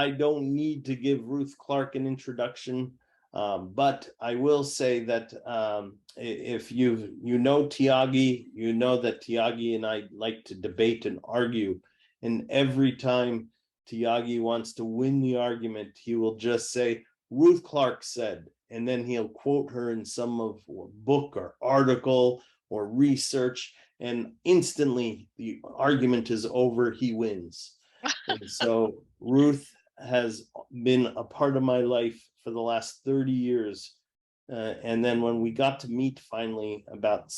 I don't need to give Ruth Clark an introduction, but I will say that if you know Tiagi, you know that Tiagi and I like to debate and argue. And every time Tiagi wants to win the argument, he will just say, Ruth Clark said, and then he'll quote her in some of a book or article or research, and instantly the argument is over, he wins. And so Ruth has been a part of my life for the last 30 years. And then when we got to meet finally about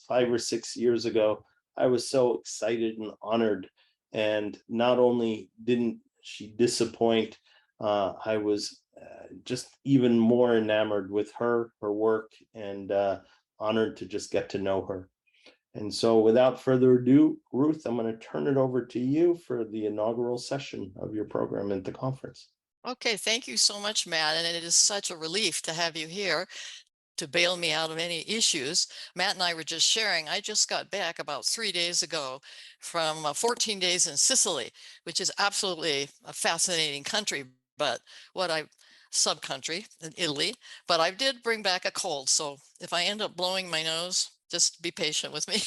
5 or 6 years ago, I was so excited and honored. And not only didn't she disappoint, I was just even more enamored with her work, and honored to just get to know her. And so without further ado, Ruth, I'm going to turn it over to you for the inaugural session of your program at the conference. Okay, thank you so much, Matt. And it is such a relief to have you here to bail me out of any issues. Matt and I were just sharing, I just got back about 3 days ago from 14 days in Sicily, which is absolutely a fascinating country, but subcountry in Italy, but I did bring back a cold. So if I end up blowing my nose, just be patient with me.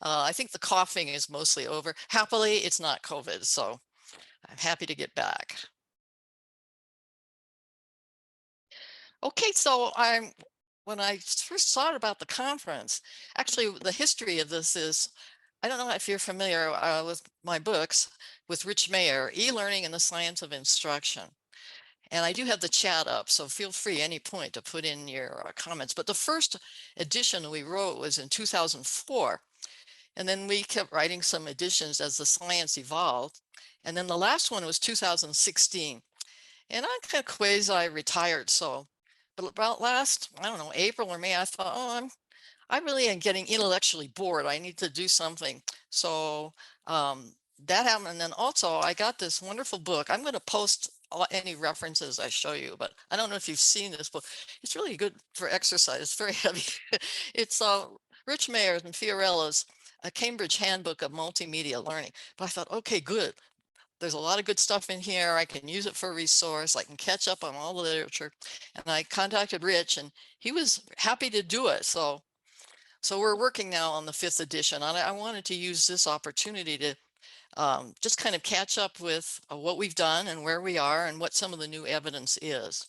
I think the coughing is mostly over. Happily, it's not COVID, so I'm happy to get back. Okay, so when I first thought about the conference, actually the history of this is, I don't know if you're familiar with my books with Rich Mayer, E-Learning and the Science of Instruction. And I do have the chat up, so feel free any point to put in your comments. But the first edition we wrote was in 2004. And then we kept writing some editions as the science evolved. And then the last one was 2016. And I'm kind of quasi-retired, so, but about last, I don't know, April or May, I thought, oh, I really am getting intellectually bored. I need to do something. So that happened. And then also I got this wonderful book. I'm going to post any references I show you, but I don't know if you've seen this book. It's really good for exercise. It's very heavy. It's Rich Mayer's and Fiorella's A Cambridge Handbook of Multimedia Learning. But I thought, okay, good. There's a lot of good stuff in here. I can use it for a resource. I can catch up on all the literature. And I contacted Rich and he was happy to do it. So we're working now on the 5th edition. And I wanted to use this opportunity to just kind of catch up with what we've done and where we are and what some of the new evidence is.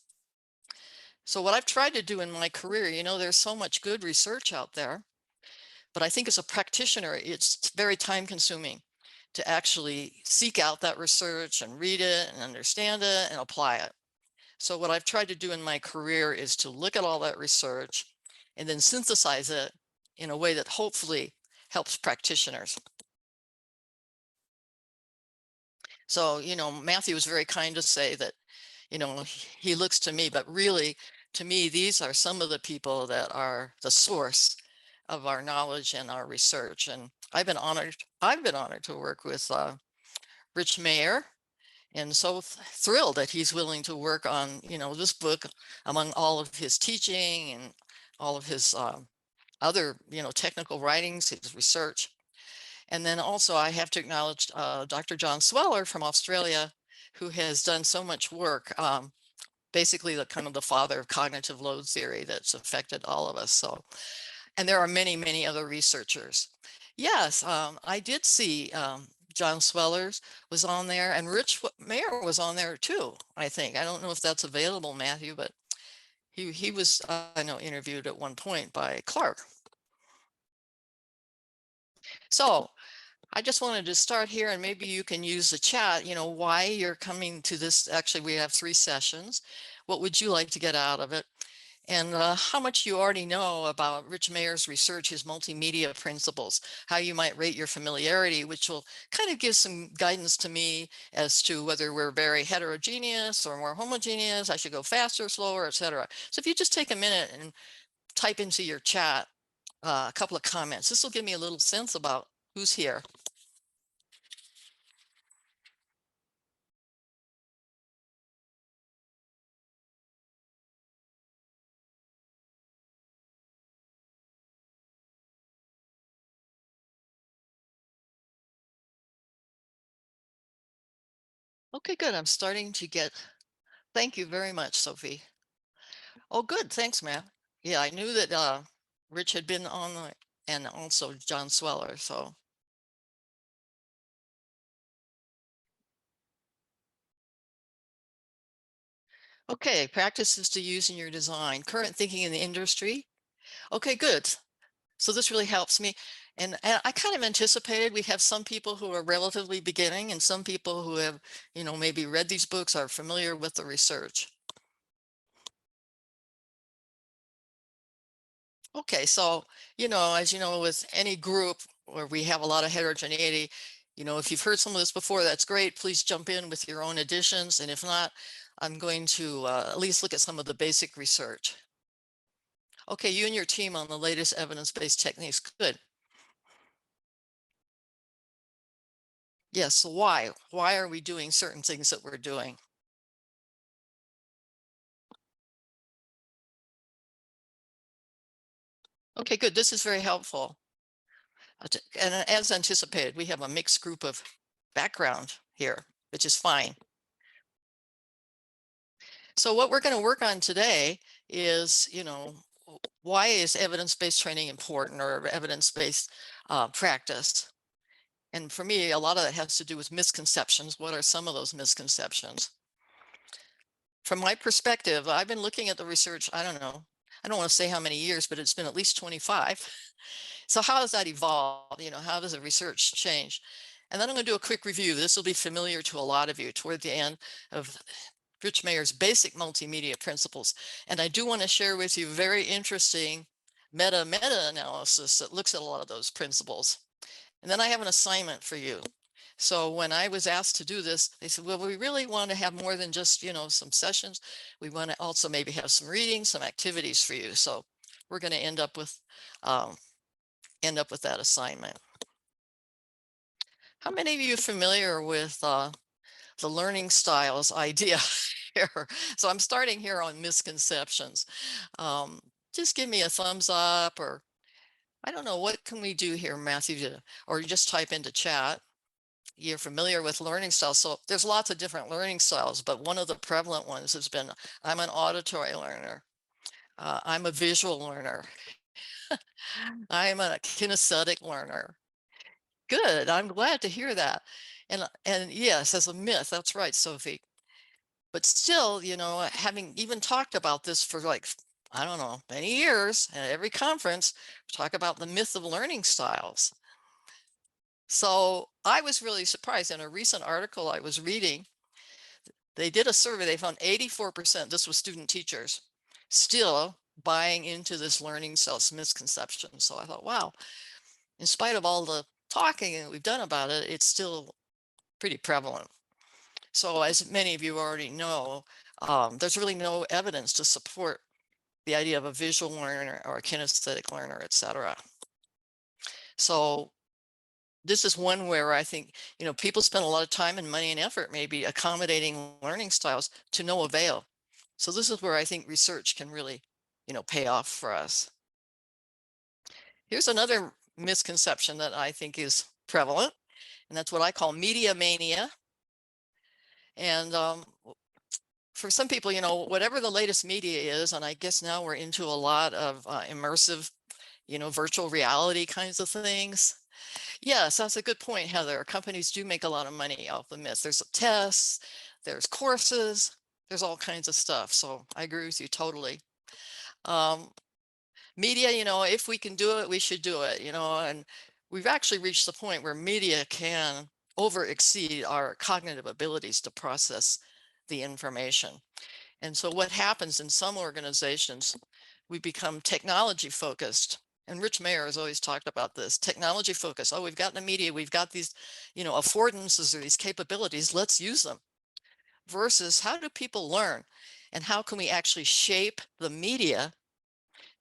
So what I've tried to do in my career, you know, there's so much good research out there, but I think as a practitioner, it's very time consuming to actually seek out that research and read it and understand it and apply it. So what I've tried to do in my career is to look at all that research and then synthesize it in a way that hopefully helps practitioners. So, you know, Matthew was very kind to say that, you know, he looks to me, but really to me, these are some of the people that are the source of our knowledge and our research. And I've been honored to work with Rich Mayer, and so thrilled that he's willing to work on, you know, this book among all of his teaching and all of his other, you know, technical writings, his research. And then also I have to acknowledge Dr. John Sweller from Australia, who has done so much work, basically the kind of the father of cognitive load theory that's affected all of us. So, and there are many, many other researchers. Yes, I did see John Swellers was on there, and Rich Mayer was on there too, I think. I don't know if that's available, Matthew, but he was, I know, interviewed at one point by Clark. So I just wanted to start here, and maybe you can use the chat, you know, why you're coming to this. Actually, we have 3 sessions. What would you like to get out of it? And how much you already know about Rich Mayer's research, his multimedia principles, how you might rate your familiarity, which will kind of give some guidance to me as to whether we're very heterogeneous or more homogeneous, I should go faster, slower, etc. So if you just take a minute and type into your chat a couple of comments, this will give me a little sense about who's here. Okay, good. I'm starting to get, thank you very much, Sophie. Oh, good. Thanks, Matt. Yeah, I knew that Rich had been on and also John Sweller. So, okay, practices to use in your design, current thinking in the industry. Okay, good. So this really helps me. And I kind of anticipated we have some people who are relatively beginning and some people who have, maybe read these books, are familiar with the research. Okay, so, as you know, with any group where we have a lot of heterogeneity, if you've heard some of this before, that's great. Please jump in with your own additions. And if not, I'm going to at least look at some of the basic research. Okay, you and your team on the latest evidence-based techniques. Good. Yes, so why? Why are we doing certain things that we're doing? Okay, good. This is very helpful. And as anticipated, we have a mixed group of background here, which is fine. So what we're going to work on today is, why is evidence-based training important, or evidence-based practice? And for me, a lot of that has to do with misconceptions. What are some of those misconceptions? From my perspective, I've been looking at the research, I don't know, I don't want to say how many years, but it's been at least 25. So how does that evolve? How does the research change? And then I'm going to do a quick review. This will be familiar to a lot of you toward the end of Rich Mayer's basic multimedia principles. And I do want to share with you very interesting meta-analysis that looks at a lot of those principles. And then I have an assignment for you. So when I was asked to do this, they said, well, we really want to have more than just, some sessions. We want to also maybe have some reading, some activities for you. So we're going to end up with that assignment. How many of you are familiar with the learning styles idea here? So I'm starting here on misconceptions. Just give me a thumbs up, or I don't know, what can we do here, Matthew, or just type into chat. You're familiar with learning styles. So there's lots of different learning styles, but one of the prevalent ones has been, I'm an auditory learner. I'm a visual learner. I'm a kinesthetic learner. Good. I'm glad to hear that. And yes, as a myth, that's right, Sophie. But still, having even talked about this for like, I don't know, many years, at every conference, talk about the myth of learning styles. So I was really surprised. In a recent article I was reading, they did a survey. They found 84%, this was student teachers, still buying into this learning styles misconception. So I thought, wow, in spite of all the talking that we've done about it, it's still pretty prevalent. So as many of you already know, there's really no evidence to support the idea of a visual learner or a kinesthetic learner, etc. So this is one where I think, people spend a lot of time and money and effort maybe accommodating learning styles to no avail. So this is where I think research can really, pay off for us. Here's another misconception that I think is prevalent, and that's what I call media mania. And for some people, whatever the latest media is, and I guess now we're into a lot of immersive, virtual reality kinds of things. Yes, that's a good point, Heather. Companies do make a lot of money off the myths. There's tests, there's courses, there's all kinds of stuff. So I agree with you totally. Media, if we can do it, we should do it, and we've actually reached the point where media can over exceed our cognitive abilities to process the information. And so what happens in some organizations, we become technology focused. And Rich Mayer has always talked about this technology focus. Oh, we've got the media, we've got these, affordances or these capabilities, let's use them. Versus how do people learn? And how can we actually shape the media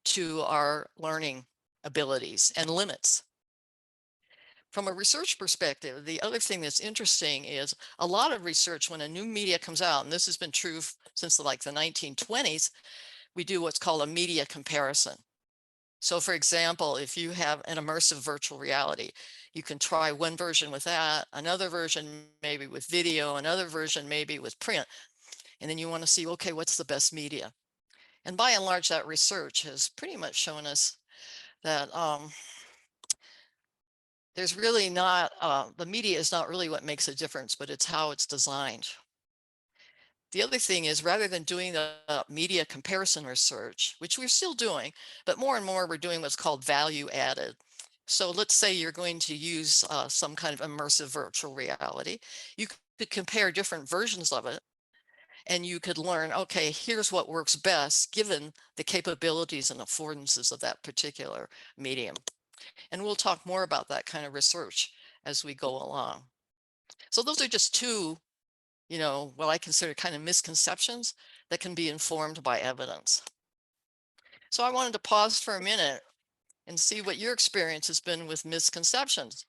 to our learning abilities and limits? From a research perspective, the other thing that's interesting is a lot of research when a new media comes out, and this has been true since like the 1920s, we do what's called a media comparison. So for example, if you have an immersive virtual reality, you can try one version with that, another version maybe with video, another version maybe with print. And then you want to see, okay, what's the best media? And by and large, that research has pretty much shown us that there's really not, the media is not really what makes a difference, but it's how it's designed. The other thing is, rather than doing the media comparison research, which we're still doing, but more and more we're doing what's called value added. So let's say you're going to use some kind of immersive virtual reality. You could compare different versions of it, and you could learn, okay, here's what works best given the capabilities and affordances of that particular medium. And we'll talk more about that kind of research as we go along. So those are just two, what I consider kind of misconceptions that can be informed by evidence. So I wanted to pause for a minute and see what your experience has been with misconceptions.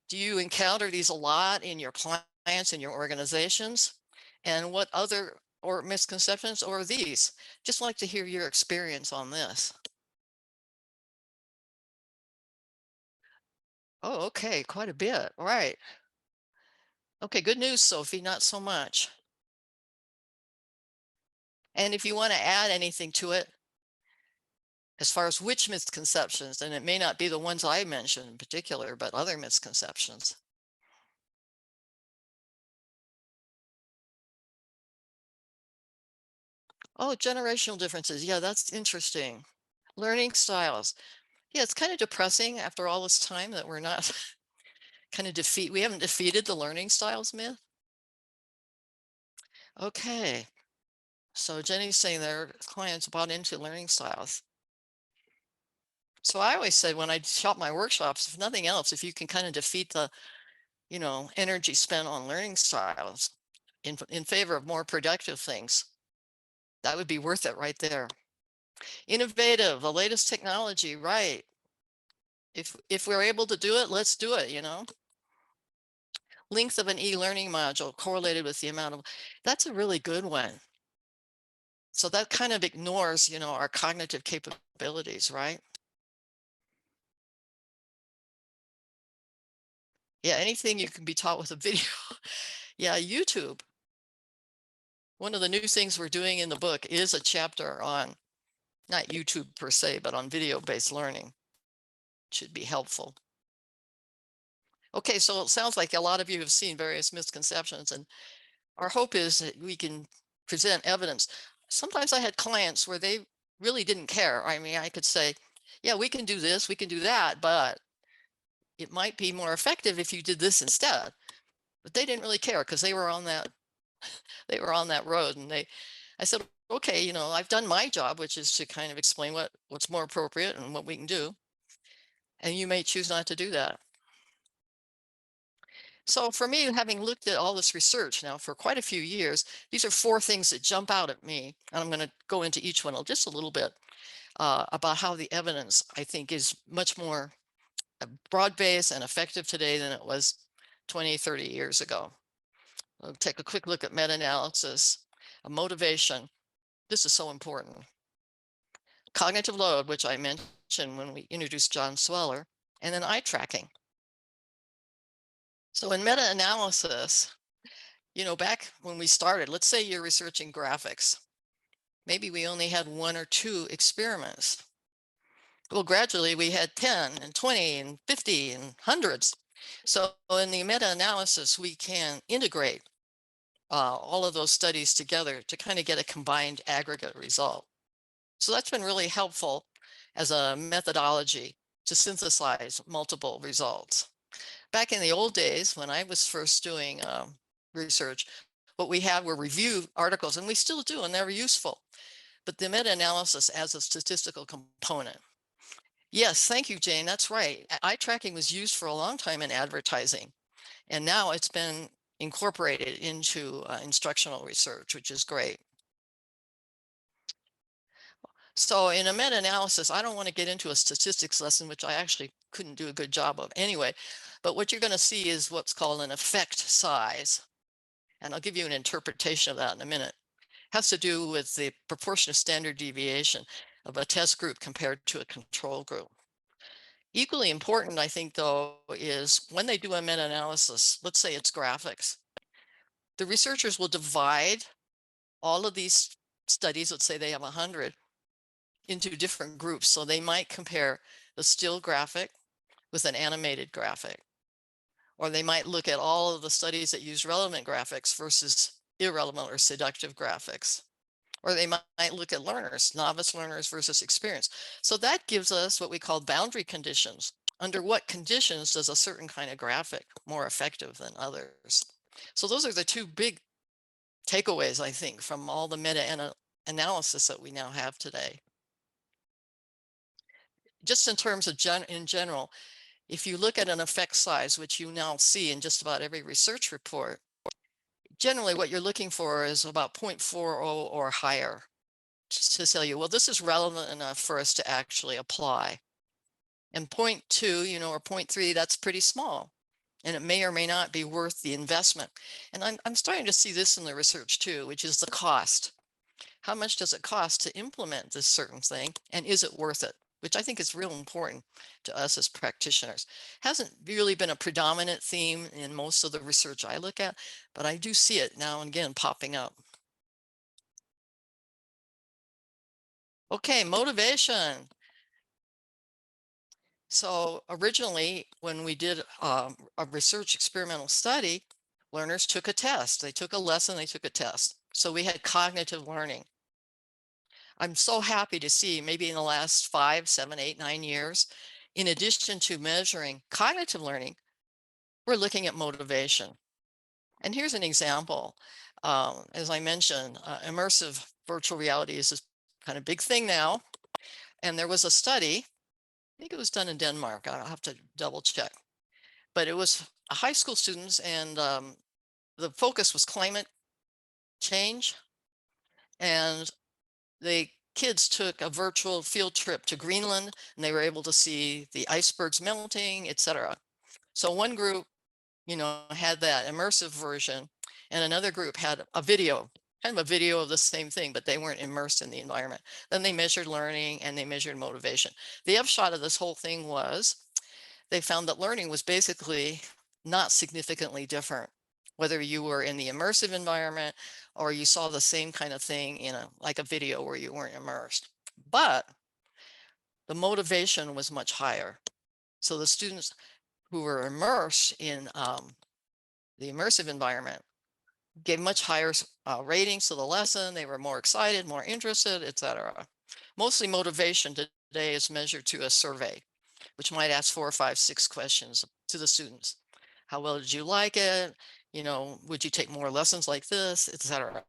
Do you encounter these a lot in your clients and your organizations? And what other or misconceptions or these? Just like to hear your experience on this. Oh, okay, quite a bit. All right. Okay, good news, Sophie, not so much. And if you want to add anything to it, as far as which misconceptions, and it may not be the ones I mentioned in particular, but other misconceptions. Oh, generational differences. Yeah, that's interesting. Learning styles. Yeah, it's kind of depressing after all this time that we're not we haven't defeated the learning styles myth. Okay. So Jenny's saying their clients bought into learning styles. So I always say when I shop my workshops, if nothing else, if you can kind of defeat the, energy spent on learning styles in favor of more productive things, that would be worth it right there. Innovative, the latest technology, right? If we're able to do it, let's do it, Length of an e-learning module correlated with the amount of, that's a really good one. So that kind of ignores, our cognitive capabilities, right? Yeah, anything you can be taught with a video. Yeah, YouTube. One of the new things we're doing in the book is a chapter on, not YouTube per se, but on video-based learning. Should be helpful. Okay, so it sounds like a lot of you have seen various misconceptions, and our hope is that we can present evidence. Sometimes I had clients where they really didn't care. I mean, I could say, yeah, we can do this, we can do that, but it might be more effective if you did this instead. But they didn't really care because they were on that road, and I said, okay, I've done my job, which is to kind of explain what's more appropriate and what we can do. And you may choose not to do that. So for me, having looked at all this research now for quite a few years, these are four things that jump out at me. And I'm going to go into each one just a little bit about how the evidence, I think, is much more broad-based and effective today than it was 20, 30 years ago. We'll take a quick look at meta-analysis, motivation. This is so important. Cognitive load, which I mentioned when we introduced John Sweller, and then eye tracking. So in meta-analysis, back when we started, let's say you're researching graphics. Maybe we only had one or two experiments. Well, gradually we had 10 and 20 and 50 and hundreds. So in the meta-analysis, we can integrate all of those studies together to kind of get a combined aggregate result. So that's been really helpful as a methodology to synthesize multiple results. Back in the old days, when I was first doing research, what we had were review articles, and we still do, and they're useful. But the meta-analysis as a statistical component. Yes, thank you, Jane. That's right. Eye tracking was used for a long time in advertising, and now it's been incorporated into instructional research, which is great. So in a meta-analysis, I don't want to get into a statistics lesson, which I actually couldn't do a good job of anyway. But what you're going to see is what's called an effect size. And I'll give you an interpretation of that in a minute. It has to do with the proportion of standard deviation. of a test group compared to a control group. Equally important, I think, though, is when they do a meta-analysis, let's say it's graphics, the researchers will divide all of these studies, let's say they have 100, into different groups. So they might compare the still graphic with an animated graphic, or they might look at all of the studies that use relevant graphics versus irrelevant or seductive graphics. Or they might look at learners, novice learners versus experienced. So that gives us what we call boundary conditions. Under what conditions does a certain kind of graphic more effective than others? So those are the two big takeaways, I think, from all the meta-analysis that we now have today. Just in terms of in general, if you look at an effect size, which you now see in just about every research report, generally what you're looking for is about 0.40 or higher to tell you, well, this is relevant enough for us to actually apply. And 0.2, or 0.3, that's pretty small. And it may or may not be worth the investment. And I'm starting to see this in the research too, which is the cost. How much does it cost to implement this certain thing? And is it worth it? Which I think is real important to us as practitioners. Hasn't really been a predominant theme in most of the research I look at, but I do see it now and again popping up. Okay, motivation. So originally, when we did a research experimental study, learners took a test. They took a lesson, they took a test. So we had cognitive learning. I'm so happy to see maybe in the last 5, 7, 8, 9 years, in addition to measuring cognitive learning, we're looking at motivation. And here's an example. As I mentioned, immersive virtual reality is this kind of big thing now. And there was a study, I think it was done in Denmark. I'll have to double check. But it was high school students, and the focus was climate change. And the kids took a virtual field trip to Greenland, and they were able to see the icebergs melting, etc. So one group, had that immersive version, and another group had a video, kind of a video of the same thing, but they weren't immersed in the environment. Then they measured learning and they measured motivation. The upshot of this whole thing was they found that learning was basically not significantly different, whether you were in the immersive environment or you saw the same kind of thing in like a video where you weren't immersed. But the motivation was much higher. So the students who were immersed in the immersive environment gave much higher ratings to the lesson. They were more excited, more interested, etc. Mostly motivation today is measured to a survey, which might ask 4 or 5, 6 questions to the students. How well did you like it? Would you take more lessons like this, etc.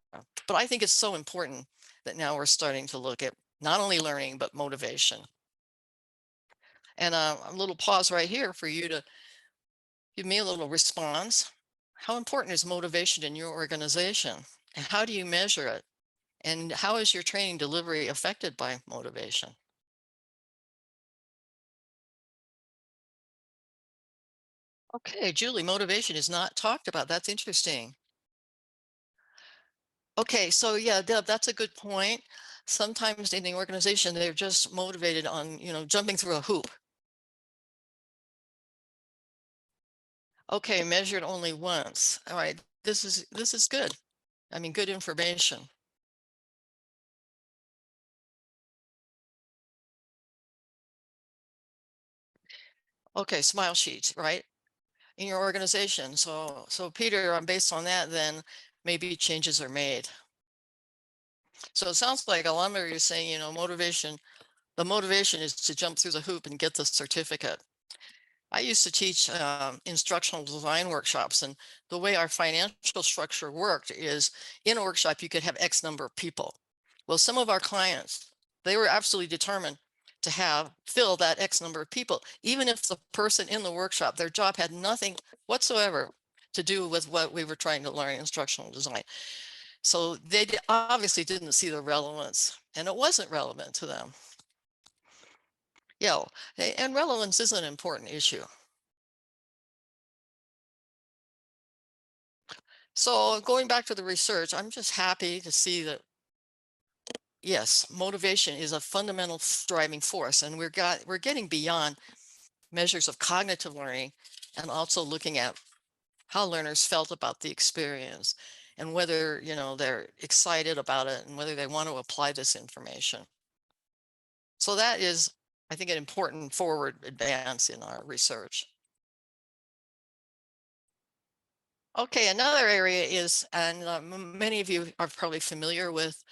But I think it's so important that now we're starting to look at not only learning, but motivation. And a little pause right here for you to give me a little response. How important is motivation in your organization? And how do you measure it? And how is your training delivery affected by motivation? Okay, Julie, motivation is not talked about. That's interesting. Okay, so yeah, Deb, that's a good point. Sometimes in the organization, they're just motivated on, jumping through a hoop. Okay, measured only once. All right, this is good. I mean, good information. Okay, smile sheets, right? In your organization. So Peter, based on that, then maybe changes are made. So it sounds like a lot of you saying, motivation, the motivation is to jump through the hoop and get the certificate. I used to teach instructional design workshops, and the way our financial structure worked is in a workshop, you could have X number of people. Well, some of our clients, they were absolutely determined to fill that X number of people, even if the person in the workshop, their job had nothing whatsoever to do with what we were trying to learn in instructional design. So they obviously didn't see the relevance, and it wasn't relevant to them. Yeah, and relevance is an important issue. So going back to the research, I'm just happy to see that yes, motivation is a fundamental driving force, and we're getting beyond measures of cognitive learning and also looking at how learners felt about the experience and whether, they're excited about it and whether they want to apply this information. So that is, I think, an important forward advance in our research. Okay, another area is, and many of you are probably familiar with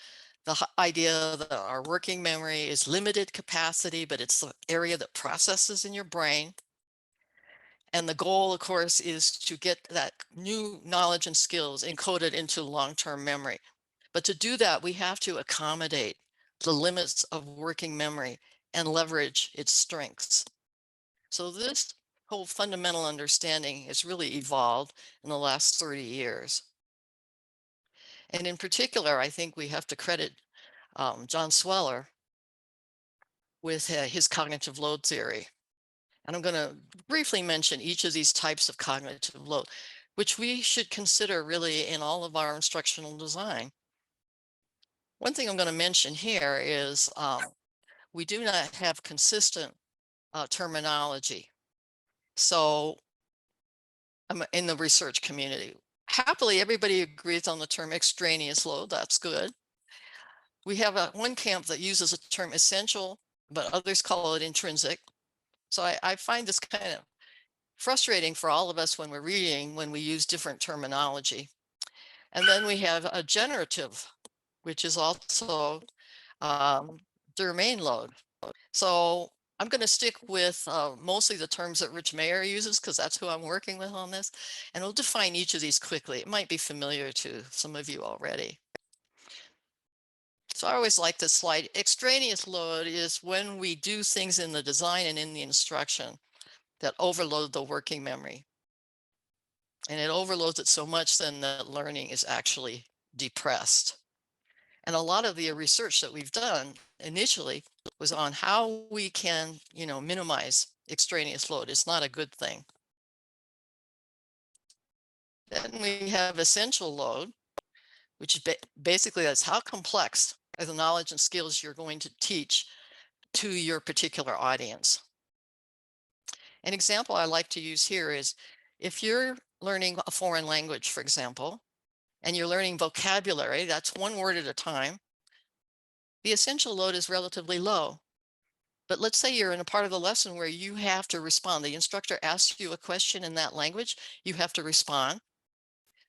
the idea that our working memory is limited capacity, but it's the area that processes in your brain. And the goal, of course, is to get that new knowledge and skills encoded into long-term memory. But to do that, we have to accommodate the limits of working memory and leverage its strengths. So this whole fundamental understanding has really evolved in the last 30 years. And in particular, I think we have to credit John Sweller with his cognitive load theory. And I'm going to briefly mention each of these types of cognitive load, which we should consider really in all of our instructional design. One thing I'm going to mention here is we do not have consistent terminology. So I'm in the research community. Happily, everybody agrees on the term extraneous load. That's good. We have one camp that uses the term essential, but others call it intrinsic. So I find this kind of frustrating for all of us when we're reading, when we use different terminology. And then we have a generative, which is also domain load. So I'm going to stick with mostly the terms that Rich Mayer uses, because that's who I'm working with on this. And we'll define each of these quickly. It might be familiar to some of you already. So I always like this slide. Extraneous load is when we do things in the design and in the instruction that overload the working memory. And it overloads it so much then that learning is actually depressed. And a lot of the research that we've done initially was on how we can, minimize extraneous load. It's not a good thing. Then we have essential load, which basically that's how complex are the knowledge and skills you're going to teach to your particular audience. An example I like to use here is if you're learning a foreign language, for example, and you're learning vocabulary, that's one word at a time, the essential load is relatively low. But let's say you're in a part of the lesson where you have to respond. The instructor asks you a question in that language, you have to respond.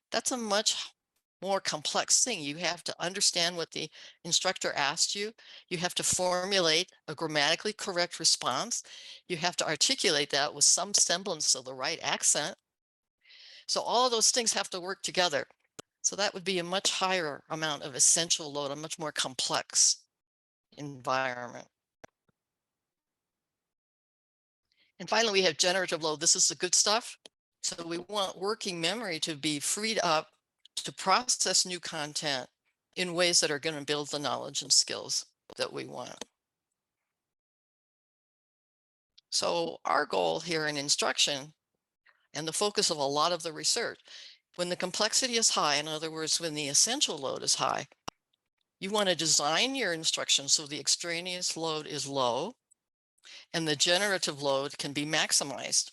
That's a much more complex thing. You have to understand what the instructor asked you. You have to formulate a grammatically correct response. You have to articulate that with some semblance of the right accent. So all of those things have to work together. So that would be a much higher amount of essential load, a much more complex environment. And finally, we have generative load. This is the good stuff. So we want working memory to be freed up to process new content in ways that are going to build the knowledge and skills that we want. So our goal here in instruction and the focus of a lot of the research, when the complexity is high, in other words, when the essential load is high, you want to design your instruction so the extraneous load is low and the generative load can be maximized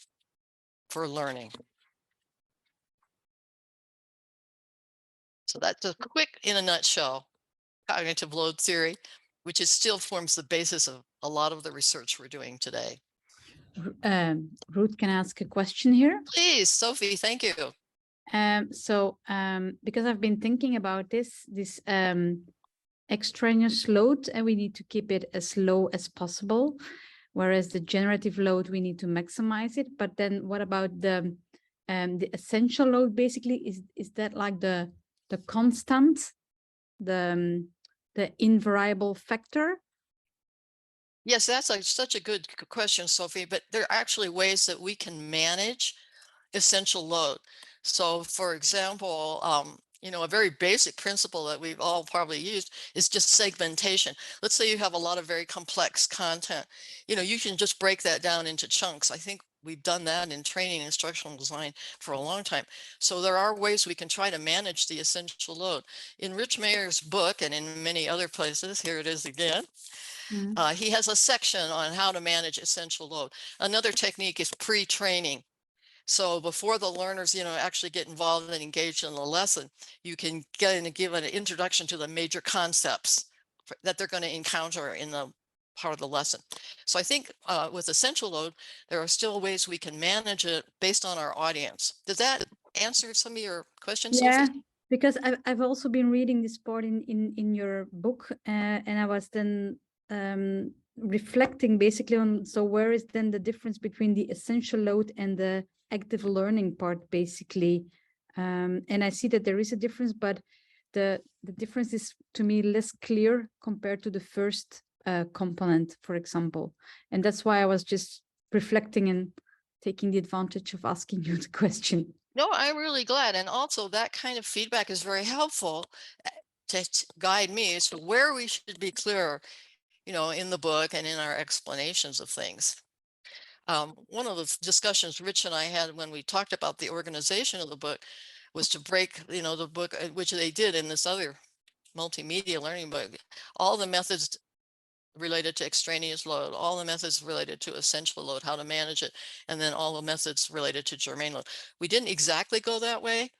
for learning. So that's a quick, in a nutshell, cognitive load theory, which is still forms the basis of a lot of the research we're doing today. Ruth, can I ask a question here? Please, Sophie, thank you. Because I've been thinking about this extraneous load, and we need to keep it as low as possible, whereas the generative load, we need to maximize it. But then what about the essential load? Basically, is that like the constant, the invariable factor? Yes, that's such a good question, Sophie, but there are actually ways that we can manage essential load. So for example, a very basic principle that we've all probably used is just segmentation. Let's say you have a lot of very complex content. You can just break that down into chunks. I think we've done that in training and instructional design for a long time. So there are ways we can try to manage the essential load. In Rich Mayer's book and in many other places, here it is again, he has a section on how to manage essential load. Another technique is pre-training. So before the learners, actually get involved and engaged in the lesson, you can give an introduction to the major concepts that they're going to encounter in the part of the lesson. So I think with essential load, there are still ways we can manage it based on our audience. Does that answer some of your questions, Yeah, Sophie? because I've also been reading this part in your book, and I was then reflecting basically on, so where is then the difference between the essential load and the active learning part, basically? And I see that there is a difference, but the difference is to me less clear compared to the first component, for example. And that's why I was just reflecting and taking the advantage of asking you the question. No, I'm really glad. And also that kind of feedback is very helpful to guide me as to where we should be clearer, in the book and in our explanations of things. One of the discussions Rich and I had when we talked about the organization of the book was to break, the book, which they did in this other multimedia learning book, all the methods related to extraneous load, all the methods related to essential load, how to manage it, and then all the methods related to germane load. We didn't exactly go that way.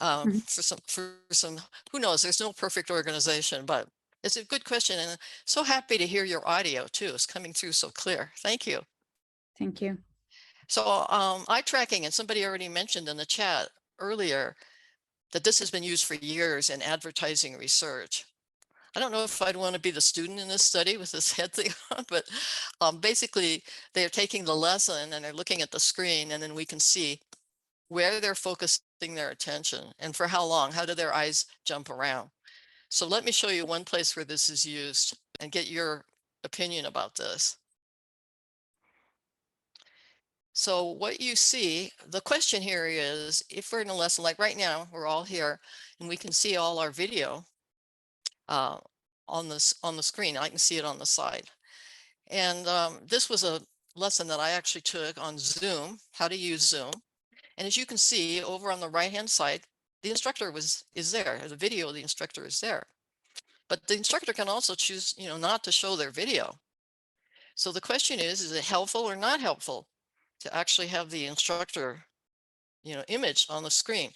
For some, who knows, there's no perfect organization, but it's a good question. And so happy to hear your audio too. It's coming through so clear. Thank you. Thank you. So eye tracking, and somebody already mentioned in the chat earlier that this has been used for years in advertising research. I don't know if I'd want to be the student in this study with this head thing on, but basically they're taking the lesson and they're looking at the screen, and then we can see where they're focusing their attention and for how long, how do their eyes jump around. So let me show you one place where this is used and get your opinion about this. So what you see, the question here is, if we're in a lesson like right now, we're all here and we can see all our video on the screen. I can see it on the side. And this was a lesson that I actually took on Zoom, how to use Zoom. And as you can see over on the right-hand side, the instructor is there. The video of the instructor is there. But the instructor can also choose, not to show their video. So the question is it helpful or not helpful to actually have the instructor, image on the screen?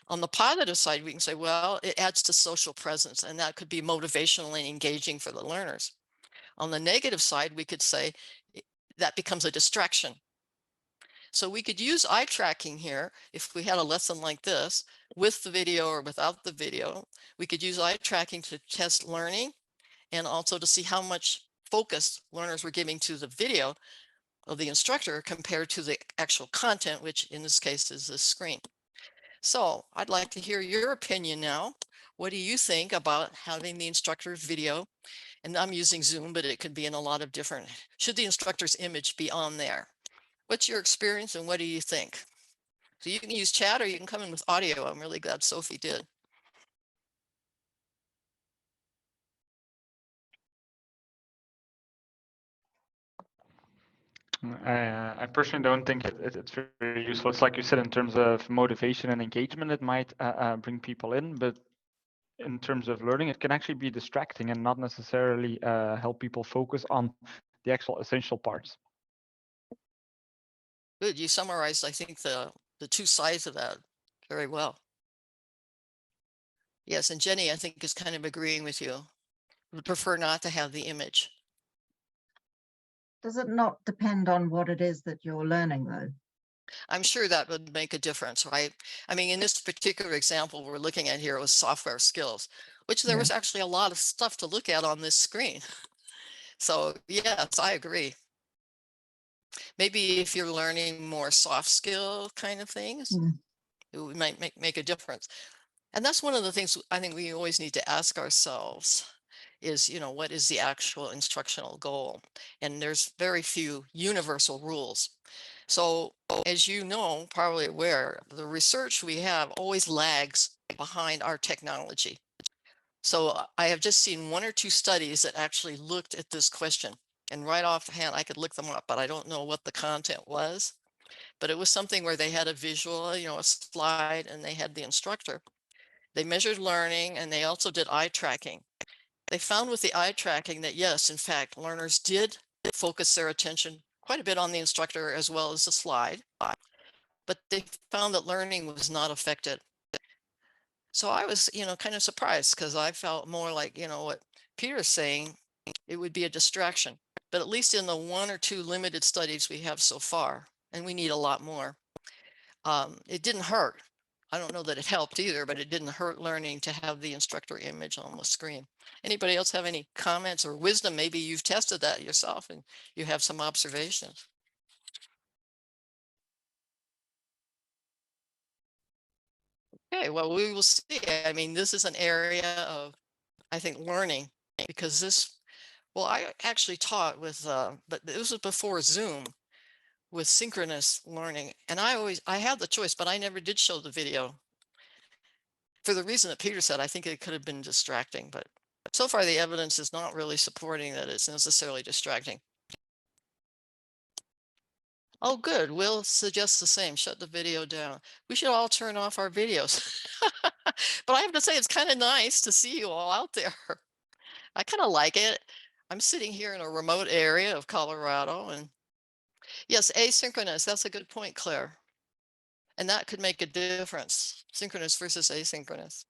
On the positive side, we can say, well, it adds to social presence, and that could be motivational and engaging for the learners. On the negative side, we could say that becomes a distraction. So we could use eye tracking here if we had a lesson like this with the video or without the video. We could use eye tracking to test learning and also to see how much focus learners were giving to the video of the instructor compared to the actual content, which in this case is the screen. So I'd like to hear your opinion now. What do you think about having the instructor's video? And I'm using Zoom, but it could be in a lot of different, should the instructor's image be on there? What's your experience and what do you think? So you can use chat or you can come in with audio. I'm really glad Sophie did. I personally don't think it's very useful. It's like you said, in terms of motivation and engagement, it might bring people in, but in terms of learning, it can actually be distracting and not necessarily help people focus on the actual essential parts. Good. You summarized, I think, the two sides of that very well. Yes, and Jenny, I think, is kind of agreeing with you. Would prefer not to have the image. Does it not depend on what it is that you're learning, though? I'm sure that would make a difference, right? I mean, in this particular example we're looking at here was software skills, which there was actually a lot of stuff to look at on this screen. So yes, I agree. Maybe if you're learning more soft skill kind of things, it might make a difference. And that's one of the things I think we always need to ask ourselves is, what is the actual instructional goal? And there's very few universal rules. So as you know, probably aware, the research we have always lags behind our technology. So I have just seen one or two studies that actually looked at this question. And right offhand, I could look them up, but I don't know what the content was. but it was something where they had a visual, you know, a slide, and they had the instructor. They measured learning, and they also did eye tracking. They found with the eye tracking that yes, in fact, learners did focus their attention quite a bit on the instructor as well as the slide, but they found that learning was not affected. So I was, you know, kind of surprised because I felt more like, you know, what Peter's saying, it would be a distraction. But at least in the 1 or 2 limited studies we have so far, and we need a lot more, it didn't hurt. I don't know that it helped either, but it didn't hurt learning to have the instructor image on the screen. Anybody else have any comments or wisdom? Maybe you've tested that yourself and you have some observations. Okay, well, we will see. I mean, this is an area of, I think, learning, because this, well, I actually taught with, but this was before Zoom, with synchronous learning. And I had the choice, but I never did show the video. For the reason that Peter said, I think it could have been distracting, but so far the evidence is not really supporting that it's necessarily distracting. Oh, good. We'll suggest the same. Shut the video down. We should all turn off our videos. But I have to say, it's kind of nice to see you all out there. I kind of like it. I'm sitting here in a remote area of Colorado, and yes, asynchronous. That's a good point, Claire. And that could make a difference, synchronous versus asynchronous.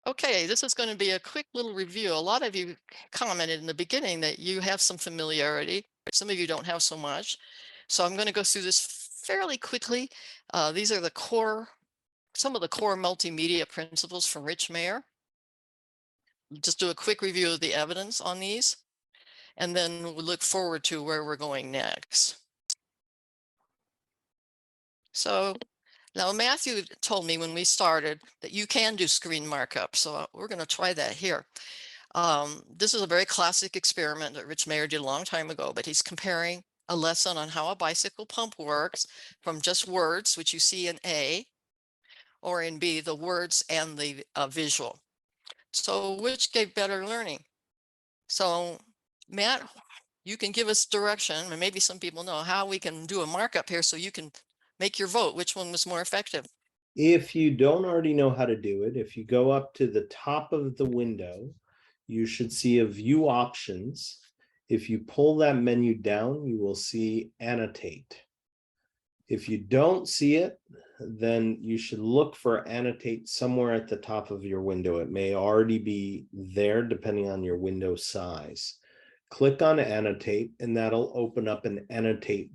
Okay, this is going to be a quick little review. A lot of you commented in the beginning that you have some familiarity. Some of you don't have so much. So I'm going to go through this fairly quickly. These are the core, some of the core multimedia principles from Rich Mayer. Just do a quick review of the evidence on these, and then we'll look forward to where we're going next. So now Matthew told me when we started that you can do screen markup. So we're going to try that here. This is a very classic experiment that Rich Mayer did a long time ago, but he's comparing a lesson on how a bicycle pump works from just words, which you see in A, or in B, the words and the visual. So which gave better learning? So Matt, you can give us direction, and maybe some people know how we can do a markup here so you can make your vote. Which one was more effective? If you don't already know how to do it, if you go up to the top of the window, you should see a view options. If you pull that menu down, you will see annotate. If you don't see it, then you should look for annotate somewhere at the top of your window. It may already be there depending on your window size. Click on annotate, and that'll open up an annotate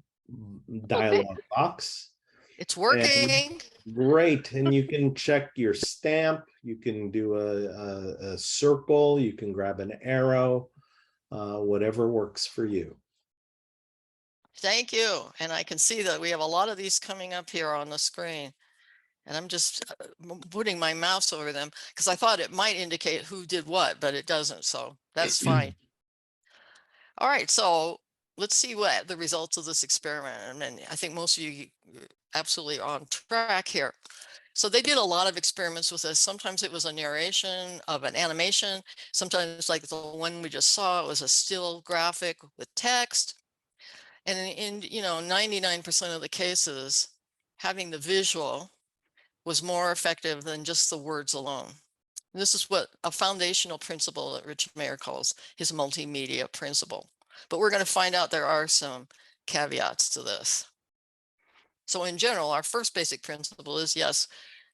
dialog box. It's working. Great. And you can check your stamp. You can do a circle. You can grab an arrow, whatever works for you. Thank you. And I can see that we have a lot of these coming up here on the screen. And I'm just putting my mouse over them because I thought it might indicate who did what, but it doesn't. So that's fine. All right. So let's see what the results of this experiment. And I think most of you absolutely on track here. So they did a lot of experiments with this. Sometimes it was a narration of an animation. Sometimes, like the one we just saw, it was a still graphic with text. And in 99% of the cases, having the visual was more effective than just the words alone. And this is what a foundational principle that Rich Mayer calls his multimedia principle. But we're going to find out there are some caveats to this. So in general, our first basic principle is, yes,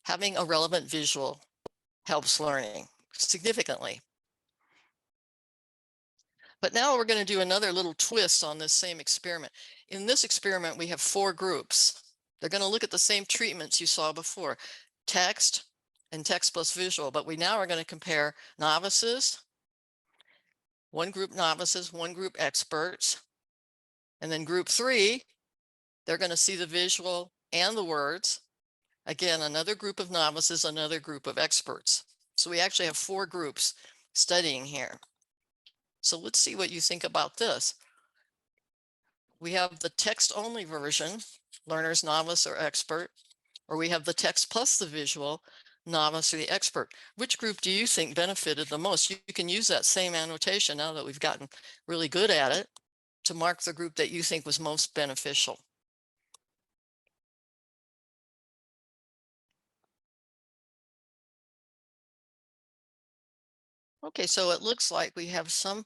having a relevant visual helps learning significantly. But now we're going to do another little twist on this same experiment. In this experiment, we have 4 groups. They're going to look at the same treatments you saw before, text and text plus visual, but we now are going to compare novices, one group novices, one group experts, and then group 3, they're going to see the visual and the words. Again, another group of novices, another group of experts. So we actually have 4 groups studying here. So let's see what you think about this. We have the text only version, learners, novice, or expert, or we have the text plus the visual, novice, or the expert. Which group do you think benefited the most? You can use that same annotation now that we've gotten really good at it to mark the group that you think was most beneficial. Okay, so it looks like we have some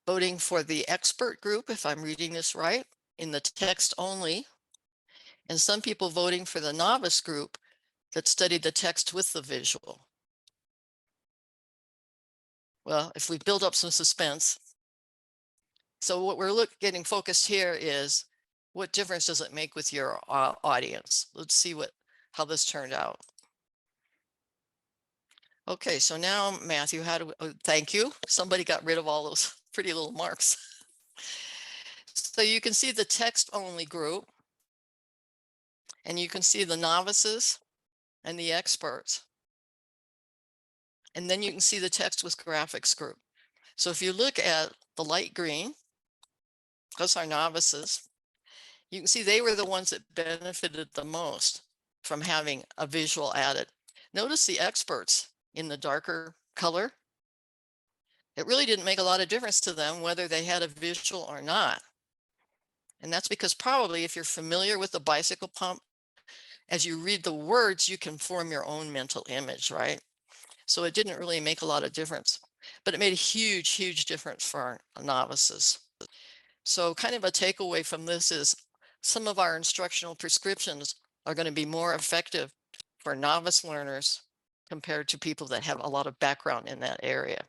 voting for the expert group, if I'm reading this right, in the text only, and some people voting for the novice group that studied the text with the visual. Well, if we build up some suspense. So what we're getting focused here is what difference does it make with your audience? Let's see how this turned out. Okay, so now Matthew, thank you. Somebody got rid of all those pretty little marks. So you can see the text only group, and you can see the novices and the experts. And then you can see the text with graphics group. So if you look at the light green, those are novices, you can see they were the ones that benefited the most from having a visual added. Notice the experts in the darker color. It really didn't make a lot of difference to them whether they had a visual or not. And that's because probably if you're familiar with the bicycle pump, as you read the words, you can form your own mental image, right? So it didn't really make a lot of difference, but it made a huge, huge difference for our novices. So kind of a takeaway from this is some of our instructional prescriptions are going to be more effective for novice learners compared to people that have a lot of background in that area.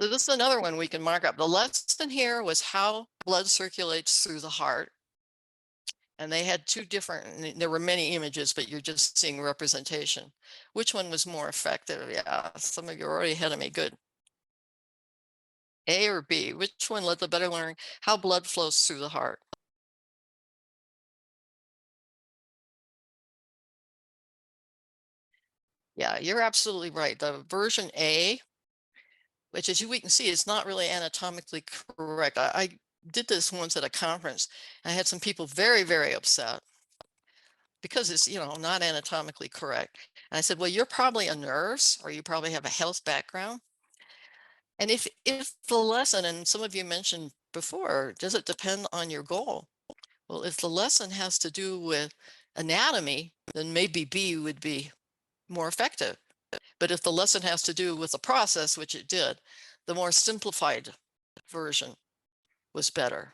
So this is another one we can mark up. The lesson here was how blood circulates through the heart. And they had two different, there were many images, but you're just seeing representation. Which one was more effective? Yeah, some of you are already ahead of me. Good. A or B? Which one led to better learning how blood flows through the heart? Yeah, you're absolutely right. The version A, which as we can see, is not really anatomically correct. I did this once at a conference. I had some people very, very upset because it's, not anatomically correct. And I said, well, you're probably a nurse or you probably have a health background. And if the lesson, and some of you mentioned before, does it depend on your goal? Well, if the lesson has to do with anatomy, then maybe B would be more effective. But if the lesson has to do with the process, which it did, the more simplified version was better.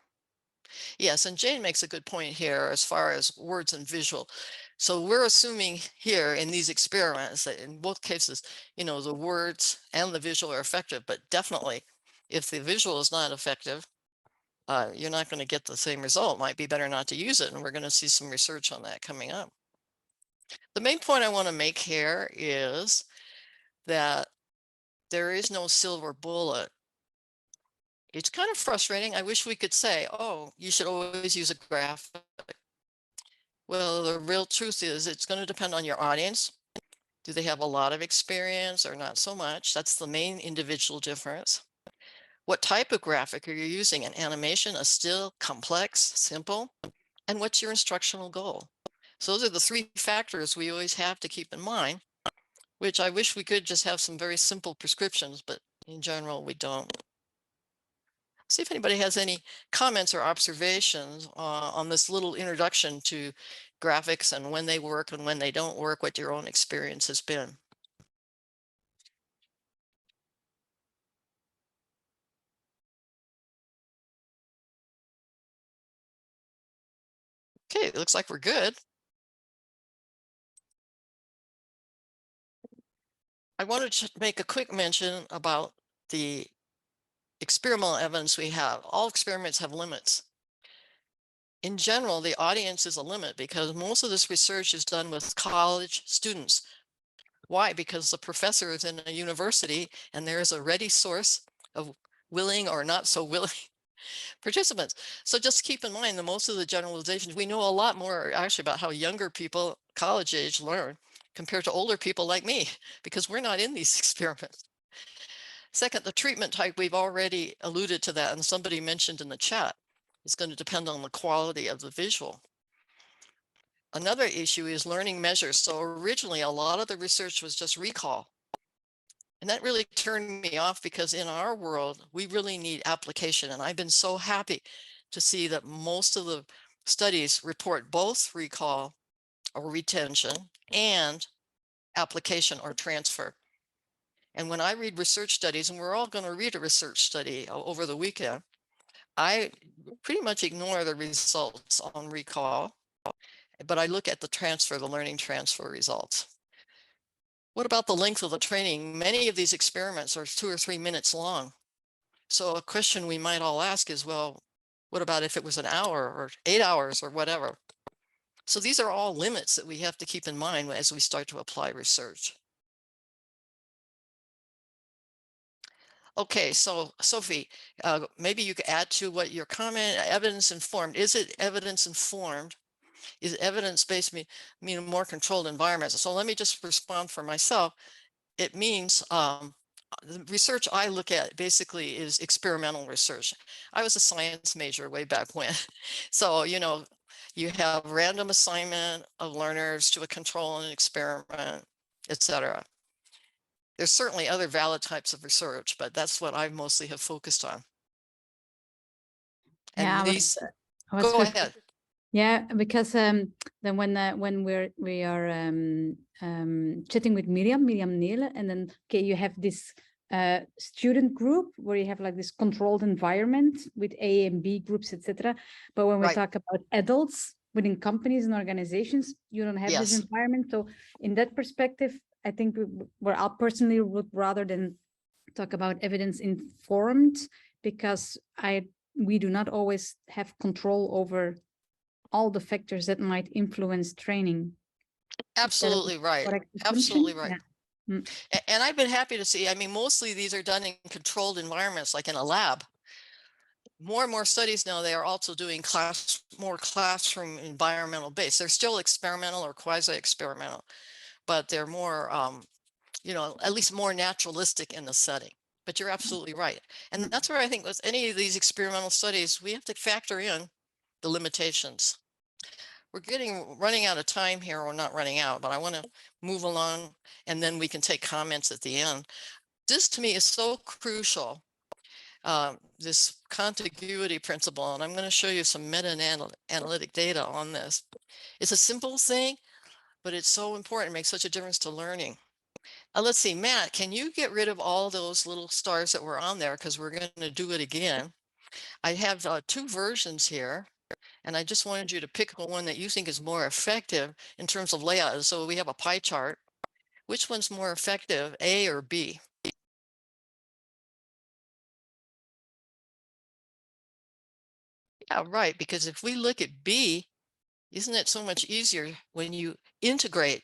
Yes, and Jane makes a good point here as far as words and visual. So we're assuming here in these experiments that in both cases, the words and the visual are effective, but definitely if the visual is not effective, you're not going to get the same result. It might be better not to use it. And we're going to see some research on that coming up. The main point I want to make here is that there is no silver bullet. It's kind of frustrating. I wish we could say, oh, you should always use a graphic. Well, the real truth is it's going to depend on your audience. Do they have a lot of experience or not so much? That's the main individual difference. What type of graphic are you using? An animation, a still, complex, simple? And what's your instructional goal? So those are the three factors we always have to keep in mind, which I wish we could just have some very simple prescriptions, but in general, we don't. See if anybody has any comments or observations on this little introduction to graphics and when they work and when they don't work, what your own experience has been. Okay, it looks like we're good. I wanted to make a quick mention about the experimental evidence we have. All experiments have limits. In general, the audience is a limit because most of this research is done with college students. Why? Because the professor is in a university and there is a ready source of willing or not so willing participants. So just keep in mind that most of the generalizations, we know a lot more actually about how younger people, college age, learn compared to older people like me, because we're not in these experiments. Second, the treatment type, we've already alluded to that, and somebody mentioned in the chat, it's going to depend on the quality of the visual. Another issue is learning measures. So originally, a lot of the research was just recall. And that really turned me off because in our world, we really need application. And I've been so happy to see that most of the studies report both recall or retention and application or transfer. And when I read research studies, and we're all going to read a research study over the weekend, I pretty much ignore the results on recall, but I look at the transfer, the learning transfer results. What about the length of the training? Many of these experiments are 2 or 3 minutes long. So a question we might all ask is, well, what about if it was an hour or 8 hours or whatever? So these are all limits that we have to keep in mind as we start to apply research. Okay, so Sophie, maybe you could add to what your comment, evidence informed. Is it evidence informed? Is evidence-based mean more controlled environments? So let me just respond for myself. It means the research I look at basically is experimental research. I was a science major way back when. So, you know, you have random assignment of learners to a control and experiment, etc. There's certainly other valid types of research, but that's what I mostly have focused on. And Yeah, these, I was go first- ahead. Yeah, because then when we are chatting with Miriam Neal, and then okay, you have this student group where you have like this controlled environment with A and B groups, etc. But when we Right. talk about adults within companies and organizations, you don't have this Yes. environment. So in that perspective, I think where I personally would rather than talk about evidence informed, because we do not always have control over all the factors that might influence training. Absolutely right. Correct Absolutely assumption? right. Yeah. Mm. And I've been happy to see, I mean, mostly these are done in controlled environments, like in a lab. More and more studies now, they are also doing more classroom environmental based. They're still experimental or quasi-experimental, but they're more, you know, at least more naturalistic in the setting. But you're absolutely right. And that's where I think with any of these experimental studies, we have to factor in the limitations. We're running out of time here, or not running out, but I want to move along and then we can take comments at the end. This to me is so crucial, this contiguity principle, and I'm going to show you some meta-analytic data on this. It's a simple thing, but it's so important, it makes such a difference to learning. Let's see, Matt, can you get rid of all those little stars that were on there? Because we're going to do it again. I have 2 versions here, and I just wanted you to pick one that you think is more effective in terms of layout. So we have a pie chart. Which one's more effective, A or B? Yeah, right, because if we look at B, isn't it so much easier when you integrate,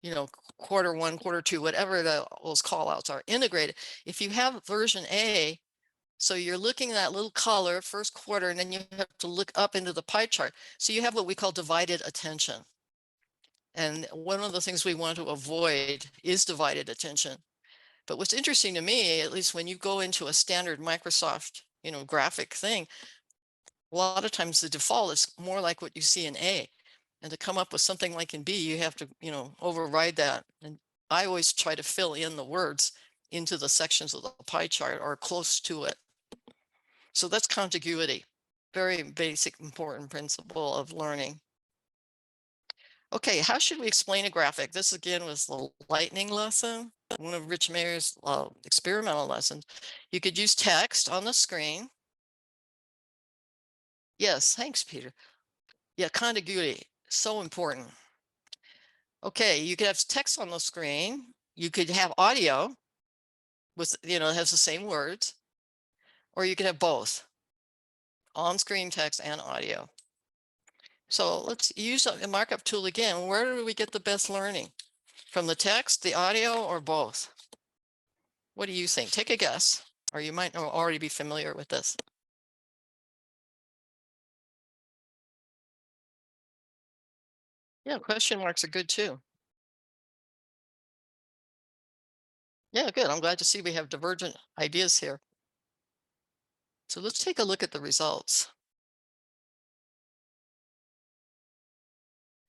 you know, quarter 1, quarter 2, whatever those call outs are integrated. If you have version A, so you're looking at that little color first quarter, and then you have to look up into the pie chart. So you have what we call divided attention. And one of the things we want to avoid is divided attention. But what's interesting to me, at least when you go into a standard Microsoft, you know, graphic thing, a lot of times the default is more like what you see in A. And to come up with something like in B, you have to, you know, override that. And I always try to fill in the words into the sections of the pie chart or close to it. So that's contiguity, very basic, important principle of learning. Okay, how should we explain a graphic? This again was the lightning lesson, one of Rich Mayer's experimental lessons. You could use text on the screen. Yes, thanks, Peter. Yeah, contiguity, so important. Okay, you could have text on the screen. You could have audio with, you know, it has the same words, or you could have both on-screen text and audio. So let's use a markup tool again. Where do we get the best learning? From the text, the audio, or both? What do you think? Take a guess, or you might already be familiar with this. Yeah, question marks are good too. Yeah, good. I'm glad to see we have divergent ideas here. So let's take a look at the results.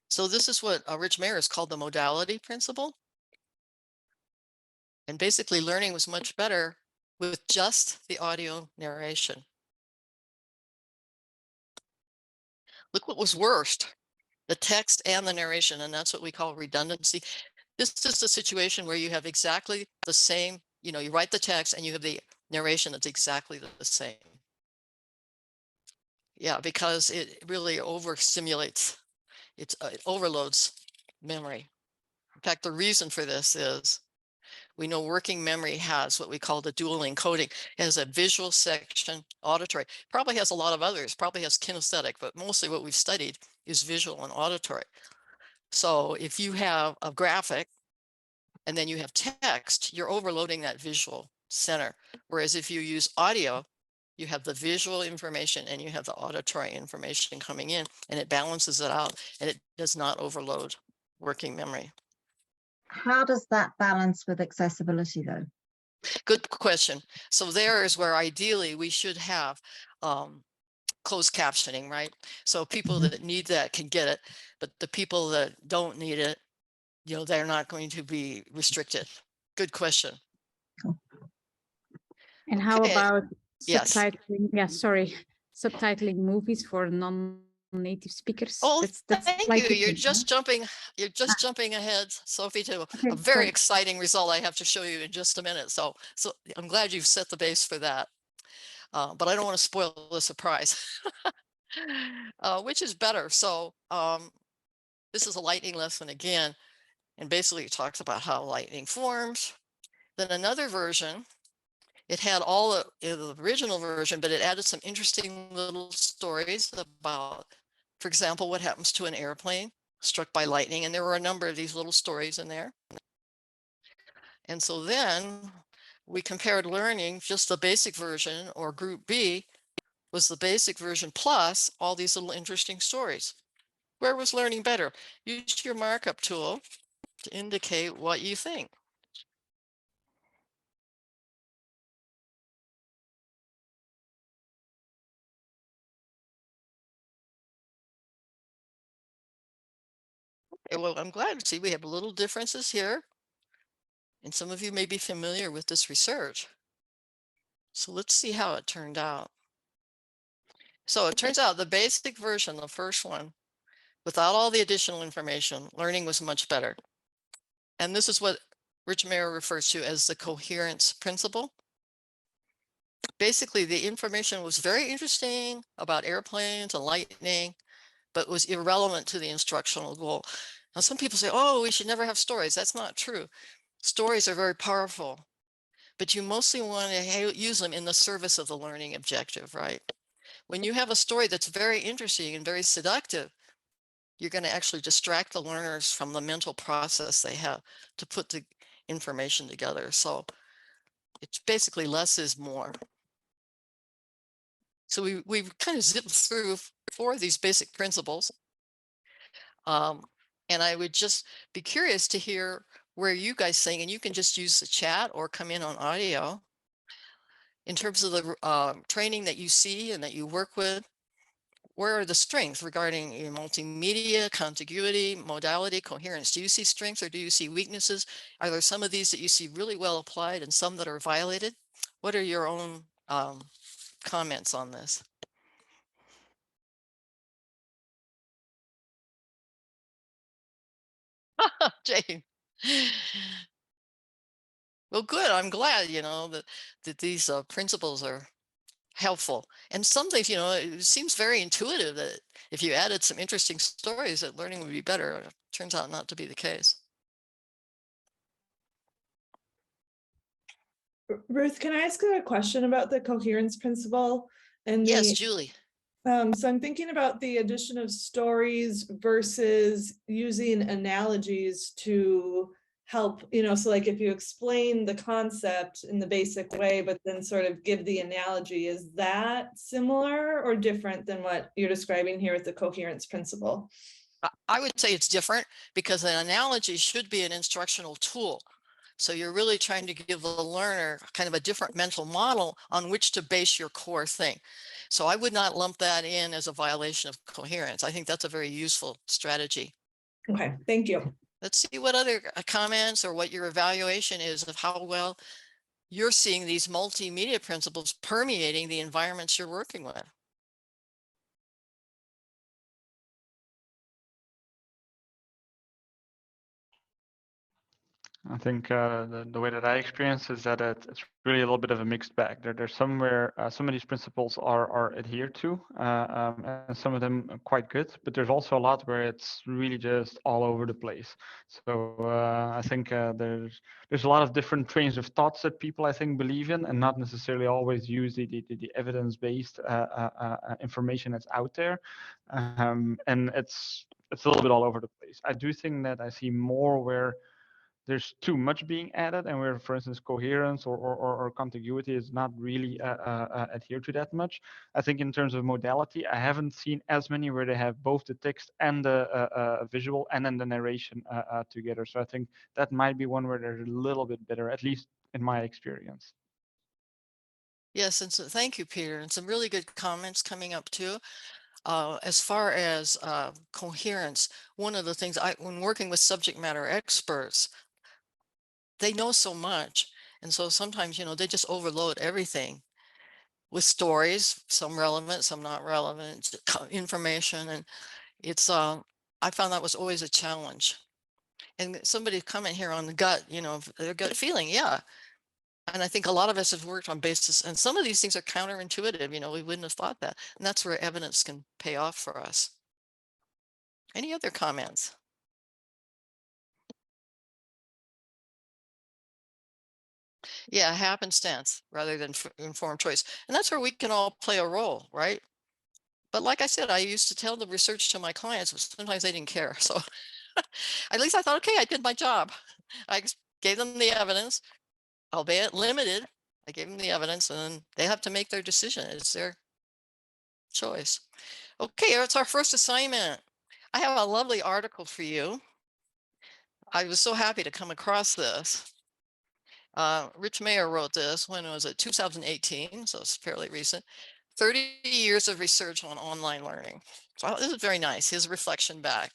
So this is what Rich Mayer has called the modality principle. And basically learning was much better with just the audio narration. Look what was worst, the text and the narration, and that's what we call redundancy. This is the situation where you have exactly the same, you know, you write the text and you have the narration that's exactly the same. Yeah, because it really overstimulates, it overloads memory. In fact, the reason for this is we know working memory has what we call the dual encoding. It has a visual section, auditory, probably has a lot of others, probably has kinesthetic, but mostly what we've studied is visual and auditory. So if you have a graphic and then you have text, you're overloading that visual center. Whereas if you use audio, you have the visual information and you have the auditory information coming in, and it balances it out and it does not overload working memory. How does that balance with accessibility though? Good question. So there is where ideally we should have closed captioning, right? So people that need that can get it, but the people that don't need it, you know, they're not going to be restricted. Good question. And how Okay. about Yes. subtitling? Yeah, sorry, subtitling movies for non-native speakers. Oh, that's thank like you. You're different, just jumping ahead, Sophie, to okay, a very sorry. exciting result I have to show you in just a minute. So I'm glad you've set the base for that. But I don't want to spoil the surprise. Which is better. So this is a lightning lesson again, and basically it talks about how lightning forms. Then another version, it had all the original version, but it added some interesting little stories about, for example, what happens to an airplane struck by lightning. And there were a number of these little stories in there. And so then we compared learning, just the basic version, or group B was the basic version plus all these little interesting stories. Where was learning better? Use your markup tool to indicate what you think. Okay, well, I'm glad to see we have little differences here. And some of you may be familiar with this research. So let's see how it turned out. So it turns out the basic version, the first one, without all the additional information, learning was much better. And this is what Rich Mayer refers to as the coherence principle. Basically, the information was very interesting about airplanes and lightning, but was irrelevant to the instructional goal. Now, some people say, oh, we should never have stories. That's not true. Stories are very powerful, but you mostly want to use them in the service of the learning objective, right? When you have a story that's very interesting and very seductive, you're going to actually distract the learners from the mental process they have to put the information together. So it's basically less is more. So we've kind of zipped through 4 of these basic principles. And I would just be curious to hear where you guys think, and you can just use the chat or come in on audio. In terms of the training that you see and that you work with, where are the strengths regarding multimedia, contiguity, modality, coherence? Do you see strengths or do you see weaknesses? Are there some of these that you see really well applied and some that are violated? What are your own comments on this? Jane. Well, good. I'm glad, you know, that these principles are helpful. And some things, you know, it seems very intuitive that if you added some interesting stories that learning would be better. It turns out not to be the case. Ruth, can I ask a question about the coherence principle? And Yes, Julie. so I'm thinking about the addition of stories versus using analogies to help, you know, so like if you explain the concept in the basic way, but then sort of give the analogy, is that similar or different than what you're describing here with the coherence principle? I would say it's different because an analogy should be an instructional tool. So you're really trying to give the learner kind of a different mental model on which to base your core thing. So I would not lump that in as a violation of coherence. I think that's a very useful strategy. Okay, thank you. Let's see what other comments or what your evaluation is of how well you're seeing these multimedia principles permeating the environments you're working with. I think the way that I experience is that it's really a little bit of a mixed bag. There's somewhere some of these principles are adhered to, and some of them are quite good, but there's also a lot where it's really just all over the place. So I think there's a lot of different trains of thoughts that people I think believe in, and not necessarily always use the evidence-based information that's out there, and it's a little bit all over the place. I do think that I see more where there's too much being added, and where, for instance, coherence or contiguity is not really adhered to that much. I think in terms of modality, I haven't seen as many where they have both the text and the visual and then the narration together. So I think that might be one where they're a little bit better, at least in my experience. Yes, and so thank you, Peter, and some really good comments coming up too. As far as coherence, one of the things when working with subject matter experts, they know so much. And so sometimes, they just overload everything with stories, some relevant, some not relevant, information. And it's, I found that was always a challenge. And somebody comment here on the gut, their gut feeling. Yeah. And I think a lot of us have worked on basis, and some of these things are counterintuitive, we wouldn't have thought that. And that's where evidence can pay off for us. Any other comments? Yeah, happenstance rather than informed choice. And that's where we can all play a role, right? But like I said, I used to tell the research to my clients, but sometimes they didn't care. So at least I thought, okay, I did my job. I gave them the evidence, albeit limited. I gave them the evidence, and then they have to make their decision. It's their choice. Okay, it's our first assignment. I have a lovely article for you. I was so happy to come across this. Rich Mayer wrote this, when was it, 2018, so it's fairly recent. 30 years of research on online learning. So this is very nice, his reflection back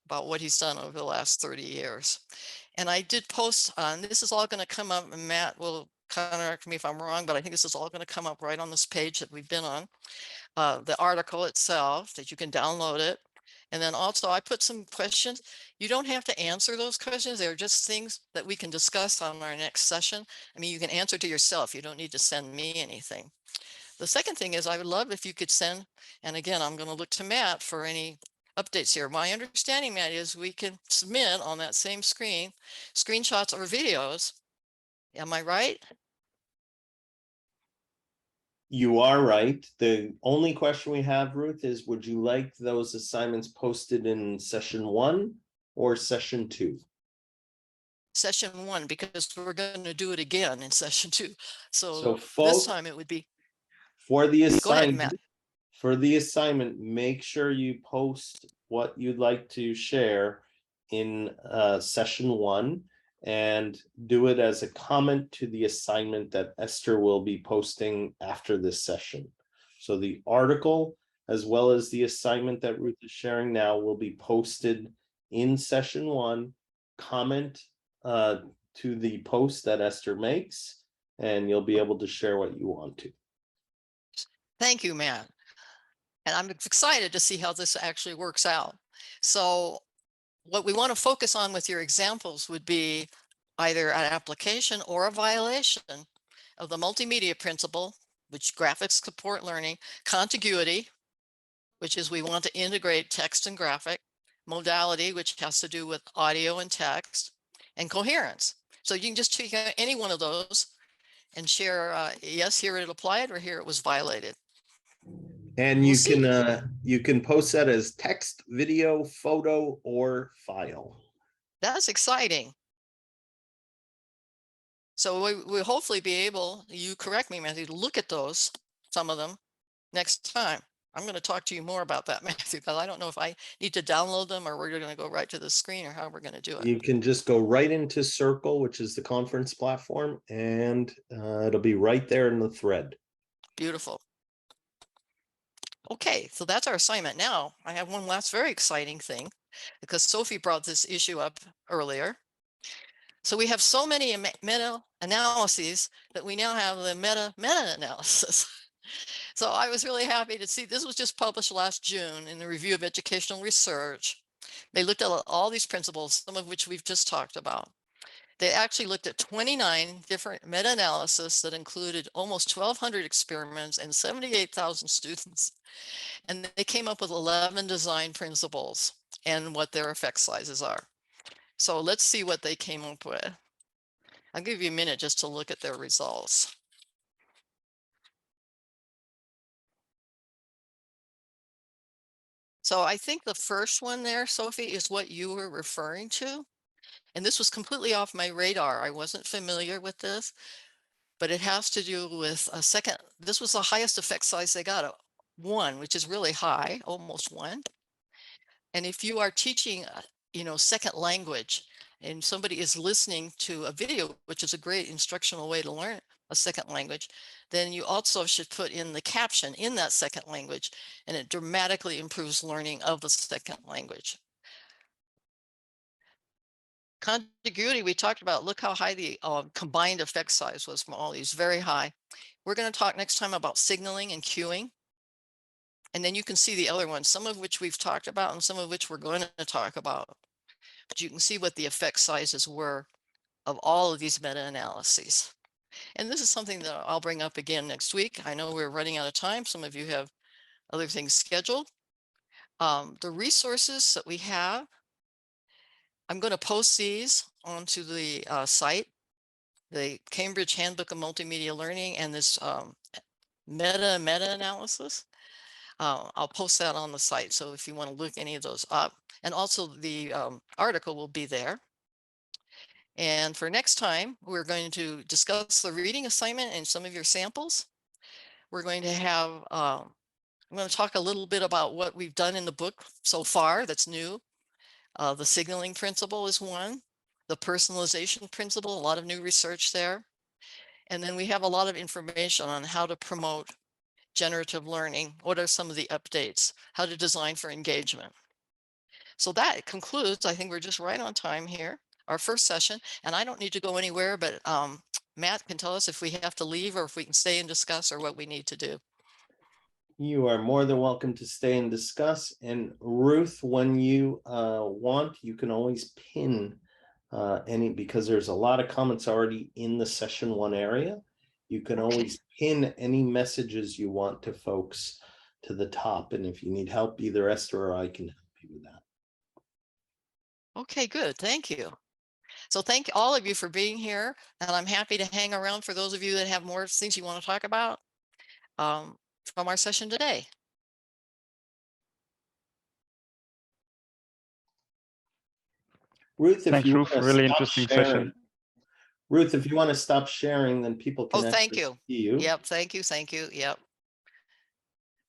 about what he's done over the last 30 years. And I did post on, this is all going to come up, and Matt will correct me if I'm wrong, but I think this is all going to come up right on this page that we've been on. The article itself, that you can download it. And then also I put some questions. You don't have to answer those questions. They're just things that we can discuss on our next session. I mean, you can answer to yourself. You don't need to send me anything. The second thing is I would love if you could send, and again, I'm going to look to Matt for any updates here. My understanding, Matt, is we can submit on that same screen, screenshots or videos. Am I right? You are right. The only question we have, Ruth, is would you like those assignments posted in session 1 or session 2? Session 1, because we're going to do it again in session 2. So So this folks, time it would be, for the go ahead, Matt. assignment, make sure you post what you'd like to share in session 1, and do it as a comment to the assignment that Esther will be posting after this session. So the article, as well as the assignment that Ruth is sharing now, will be posted in session 1. Comment to the post that Esther makes, and you'll be able to share what you want to. Thank you, Matt. And I'm excited to see how this actually works out. So what we want to focus on with your examples would be either an application or a violation of the multimedia principle, which graphics support learning, contiguity, which is we want to integrate text and graphic, modality, which has to do with audio and text, and coherence. So you can just take any one of those and share, yes, here it applied, or here it was violated. And We'll you can post that as text, video, photo, or file. That's exciting. So we'll hopefully be able, you correct me, Matthew, to look at those, some of them, next time. I'm going to talk to you more about that, Matthew, because I don't know if I need to download them or we're going to go right to the screen, or how we're going to do it. You can just go right into Circle, which is the conference platform, and it'll be right there in the thread. Beautiful. Okay, so that's our assignment. Now I have one last very exciting thing. because Sophie brought this issue up earlier. So we have so many meta-analyses that we now have the meta-analysis. So I was really happy to see this was just published last June in the Review of Educational Research. They looked at all these principles, some of which we've just talked about. They actually looked at 29 different meta-analysis that included almost 1,200 experiments and 78,000 students. And they came up with 11 design principles and what their effect sizes are. So let's see what they came up with. I'll give you a minute just to look at their results. So I think the first one there, Sophie, is what you were referring to. And this was completely off my radar. I wasn't familiar with this, but it has to do with a second. This was the highest effect size they got, 1, which is really high, almost 1. And if you are teaching, second language, and somebody is listening to a video, which is a great instructional way to learn a second language, then you also should put in the caption in that second language, and it dramatically improves learning of the second language. Contiguity, we talked about, look how high the combined effect size was from all these, very high. We're going to talk next time about signaling and cueing. And then you can see the other ones, some of which we've talked about and some of which we're going to talk about. But you can see what the effect sizes were of all of these meta-analyses. And this is something that I'll bring up again next week. I know we're running out of time. Some of you have other things scheduled. The resources that we have, I'm going to post these onto the site, the Cambridge Handbook of Multimedia Learning and this meta-analysis. I'll post that on the site. So if you want to look any of those up, and also the article will be there. And for next time, we're going to discuss the reading assignment and some of your samples. We're going to have, I'm going to talk a little bit about what we've done in the book so far that's new. The signaling principle is one, the personalization principle, a lot of new research there. And then we have a lot of information on how to promote generative learning. What are some of the updates? How to design for engagement. So that concludes, I think we're just right on time here, our first session. And I don't need to go anywhere, but Matt can tell us if we have to leave or if we can stay and discuss or what we need to do. You are more than welcome to stay and discuss. And Ruth, when you want, you can always pin because there's a lot of comments already in the session 1 area. You can always pin any messages you want to folks to the top. And if you need help, either Esther or I can help you with that. Okay, good. Thank you. So thank all of you for being here. And I'm happy to hang around for those of you that have more things you want to talk about from our session today. Ruth, if Thanks, you Ruth. want to Really stop interesting sharing, session. Ruth, if you want to stop sharing, then people can Oh, thank actually you. see you. Yep. Thank you. Thank you. Yep.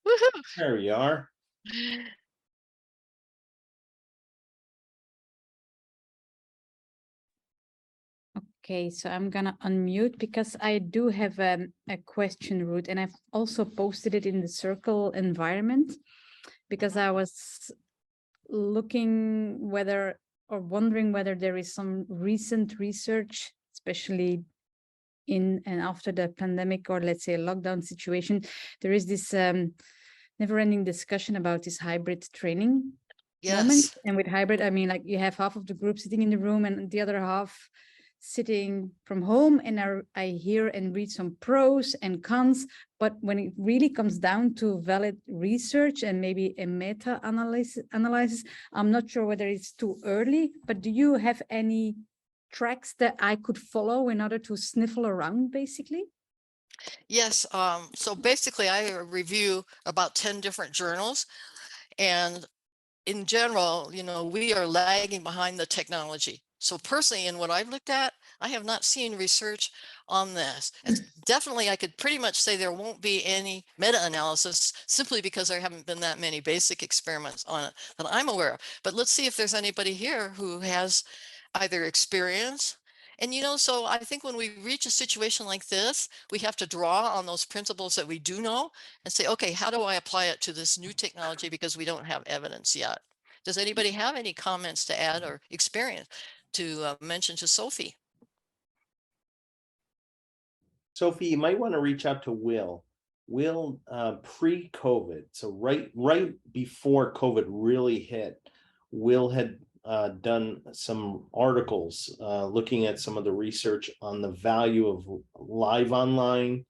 Woohoo. There you are. Okay, so I'm gonna unmute because I do have a question, Ruth, and I've also posted it in the circle environment because I was looking whether or wondering whether there is some recent research, especially in and after the pandemic or let's say a lockdown situation. There is this never-ending discussion about this hybrid training moment. Yes. And with hybrid, I mean, like you have half of the group sitting in the room and the other half sitting from home, and I hear and read some pros and cons, but when it really comes down to valid research and maybe a meta-analysis, I'm not sure whether it's too early, but do you have any tracks that I could follow in order to sniffle around, basically? Yes. So basically, I review about 10 different journals, and in general, we are lagging behind the technology. So personally, in what I've looked at, I have not seen research on this. And definitely, I could pretty much say there won't be any meta-analysis simply because there haven't been that many basic experiments on it that I'm aware of. But let's see if there's anybody here who has either experience. And, so I think when we reach a situation like this, we have to draw on those principles that we do know and say, okay, how do I apply it to this new technology? Because we don't have evidence yet. Does anybody have any comments to add or experience to mention to Sophie? Sophie, you might want to reach out to Will. Will, pre-COVID, so right before COVID really hit, Will had done some articles looking at some of the research on the value of live online,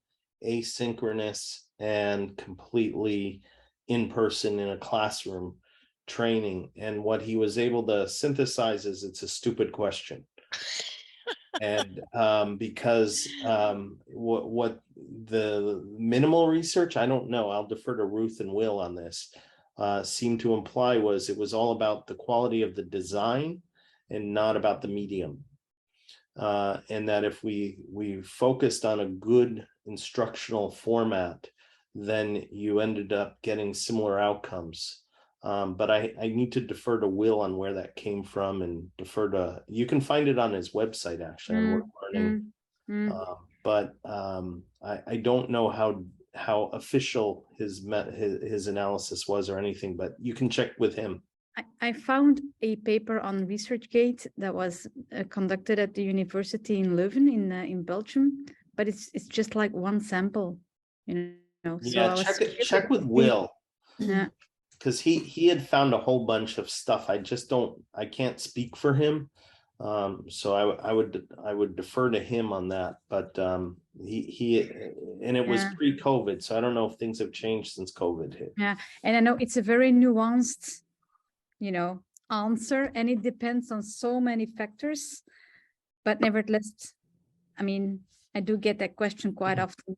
asynchronous, and completely in person in a classroom training. And what he was able to synthesize is it's a stupid question. And because what the minimal research, I don't know, I'll defer to Ruth and Will on this, seemed to imply was it was all about the quality of the design and not about the medium. And that if we focused on a good instructional format, then you ended up getting similar outcomes. But I need to defer to Will on where that came from, and defer to, you can find it on his website actually on Work Learning. But I don't know how official his analysis was or anything, but you can check with him. I found a paper on ResearchGate that was conducted at the university in Leuven in Belgium, but it's just like one sample, you know. So Yeah, check with Will. Yeah. Because he had found a whole bunch of stuff. I can't speak for him. So I would defer to him on that. But it was pre-COVID, so I don't know if things have changed since COVID hit. Yeah, and I know it's a very nuanced, you know, answer, and it depends on so many factors. But nevertheless, I mean, I do get that question quite often.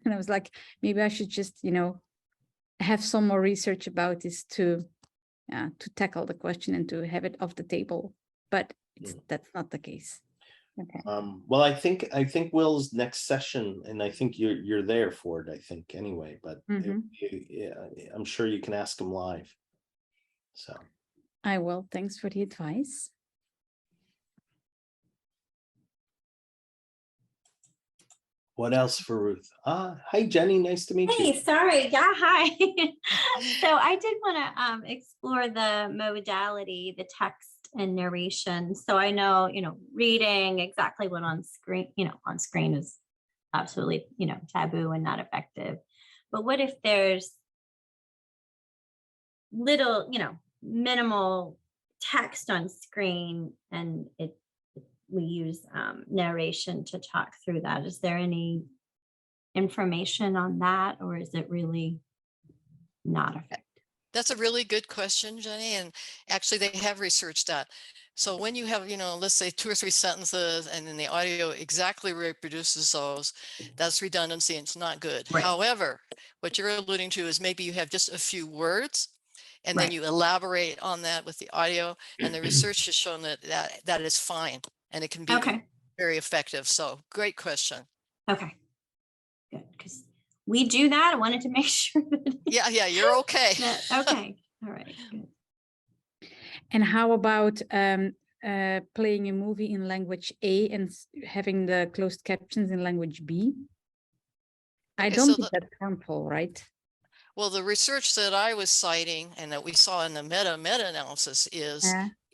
And I was like, maybe I should just, you know, have some more research about this to tackle the question and to have it off the table. But that's not the case. Okay. Well, I think Will's next session, and I think you're there for it, I think anyway, but I'm sure you can ask him live. So I will. Thanks for the advice. what else for Ruth? Hi, Jenny. Nice to meet you. Hey, sorry. Yeah, hi. So I did want to explore the modality, the text and narration. So I know, you know, reading exactly what on screen is absolutely, you know, taboo and not effective. But what if there's little, you know, minimal text on screen and we use narration to talk through that? Is there any information on that, or is it really not effective? That's a really good question, Jenny. And actually they have researched that. So when you have, you know, let's say 2 or 3 sentences and then the audio exactly reproduces those, that's redundancy and it's not good. Right. However, what you're alluding to is maybe you have just a few words and Right. then you elaborate on that with the audio, and the research has shown that is fine and it can be very effective. So great question. Okay, good, because we do that. I wanted to make sure that Yeah, you're okay. okay, all right, good. And how about playing a movie in language A and having the closed captions in language B? I don't think that's harmful, right? Well, the research that I was citing and that we saw in the meta-analysis is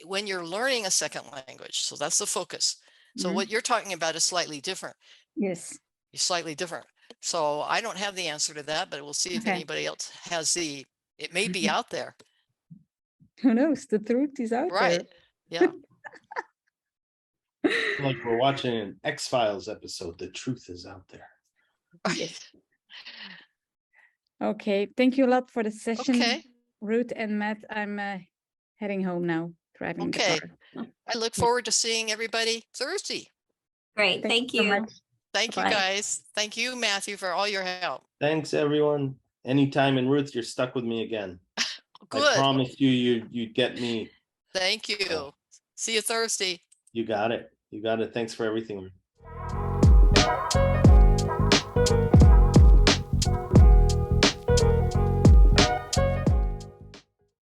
when you're learning a second language. So that's the focus. So what you're talking about is slightly different. Yes. It's slightly different. So I don't have the answer to that, but we'll see if anybody else has it may be out there. Who knows? The truth is out there. Right. Yeah. Like we're watching an X-Files episode. The truth is out there. Right. Okay. Thank you a lot for the session, Okay. Ruth and Matt. I'm heading home now, driving the car. I look forward to seeing everybody Thursday. Great. Thank you. So much. Thank you, Bye. guys. Thank you, Matthew, for all your help. Thanks, everyone. Anytime. And Ruth, you're stuck with me again. Good. I promised you'd get me. Thank you. See you Thursday. You got it. You got it. Thanks for everything.